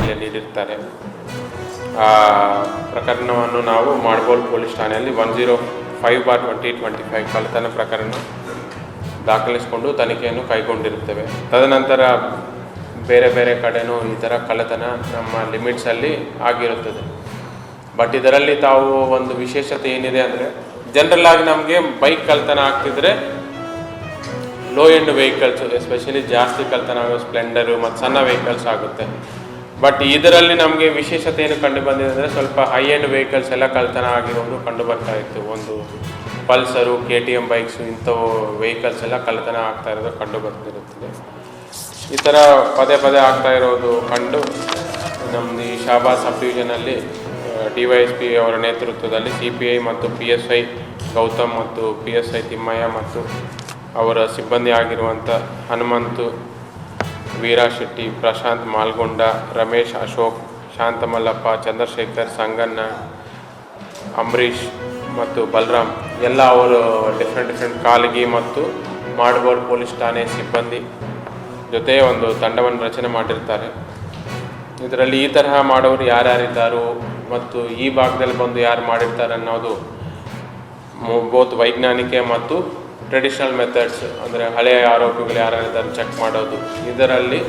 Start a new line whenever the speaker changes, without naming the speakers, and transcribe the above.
ಜಿಲ್ಲೆಯಲ್ಲಿ ಇರಿರ್ತಾರೆ. ಆ ಪ್ರಕರಣವನ್ನು ನಾವು ಮಾಡಬೋಲ್ ಪೊಲೀಸ್ ಠಾಣೆಯಲ್ಲಿ 105/2025 ಕಳ್ಳತನ ಪ್ರಕರಣ ದಾಖಲಿಸಿಕೊಂಡು ತನಿಖೆಯನ್ನು ಕೈಗೊಂಡಿರುತ್ತೇವೆ. ತದನಂತರ ಬೇರೆ ಬೇರೆ ಕಡೆಯೂ ಈ ಥರ ಕಳ್ಳತನ ನಮ್ಮ ಲಿಮಿಟ್ಸಲ್ಲಿ ಆಗಿರುತ್ತದೆ. ಬಟ್ ಇದರಲ್ಲಿ ತಾವು ಒಂದು ವಿಶೇಷತೆ ಏನಿದೆ ಅಂದರೆ, ಜನರಲ್ ಆಗಿ ನಮಗೆ ಬೈಕ್ ಕಳ್ಳತನ ಆಗ್ತಿದ್ರೆ ಲೋ ಎಂಡ್ ವೆಹಿಕಲ್ಸ್ ಎಸ್ಪೆಷಲಿ ಜಾಸ್ತಿ ಕಳ್ಳತನ ಆಗೋ ಸ್ಪ್ಲೆಂಡರು ಮತ್ತು ಸಣ್ಣ ವೆಹಿಕಲ್ಸ್ ಆಗುತ್ತೆ. ಬಟ್ ಇದರಲ್ಲಿ ನಮಗೆ ವಿಶೇಷತೆ ಏನು ಕಂಡು ಬಂದಿದೆ ಅಂದರೆ, ಸ್ವಲ್ಪ ಹೈ ಎಂಡ್ ವೆಹಿಕಲ್ಸ್ ಎಲ್ಲ ಕಳ್ಳತನ ಆಗಿರೋದು ಕಂಡು ಬರ್ತಾ ಇತ್ತು. ಒಂದು ಪಲ್ಸರು, KTM ಬೈಕ್ಸು, ಇಂಥವು ವೆಹಿಕಲ್ಸ್ ಎಲ್ಲ ಕಳ್ಳತನ ಆಗ್ತಾ ಇರೋದು ಕಂಡು ಬರ್ತಿರುತ್ತದೆ. ಈ ಥರ ಪದೇ ಪದೇ ಆಗ್ತಾ ಇರೋದು ಕಂಡು ನಮ್ಮದು ಈ ಶಾಬಾದ್ ಸಬ್ ಡಿವಿಷನಲ್ಲಿ DYSP ಅವರ ನೇತೃತ್ವದಲ್ಲಿ CPI ಮತ್ತು PSI ಗೌತಮ್ ಮತ್ತು PSI ತಿಮ್ಮಯ್ಯ ಮತ್ತು ಅವರ ಸಿಬ್ಬಂದಿ ಆಗಿರುವಂಥ ಹನುಮಂತು, ವೀರಾಶೆಟ್ಟಿ, ಪ್ರಶಾಂತ್ ಮಾಲ್ಗೊಂಡ, ರಮೇಶ್, ಅಶೋಕ್, ಶಾಂತಮಲ್ಲಪ್ಪ, ಚಂದ್ರಶೇಖರ್, ಸಂಗಣ್ಣ, ಅಂಬರೀಷ್ ಮತ್ತು ಬಲರಾಮ್ ಎಲ್ಲ ಅವರು ಡಿಫ್ರೆಂಟ್ ಕಾಲ್ಗಿ ಮತ್ತು ಮಾಡಬೋಲ್ ಪೊಲೀಸ್ ಠಾಣೆ ಸಿಬ್ಬಂದಿ ಜೊತೆ ಒಂದು ತಂಡವನ್ನು ರಚನೆ ಮಾಡಿರ್ತಾರೆ. ಇದರಲ್ಲಿ ಈ ತರಹ ಮಾಡೋರು ಯಾರ್ಯಾರಿದ್ದಾರೋ ಮತ್ತು ಈ ಭಾಗದಲ್ಲಿ ಬಂದು ಯಾರು ಮಾಡಿರ್ತಾರೆ ಅನ್ನೋದು ಬೋತ್ ವೈಜ್ಞಾನಿಕ ಮತ್ತು ಟ್ರೆಡಿಷನಲ್ ಮೆಥಡ್ಸ್, ಅಂದರೆ ಹಳೆಯ ಆರೋಪಿಗಳು ಯಾರ್ಯಾರಿದ್ದಾರೆ ಚೆಕ್ ಮಾಡೋದು. ಇದರಲ್ಲಿ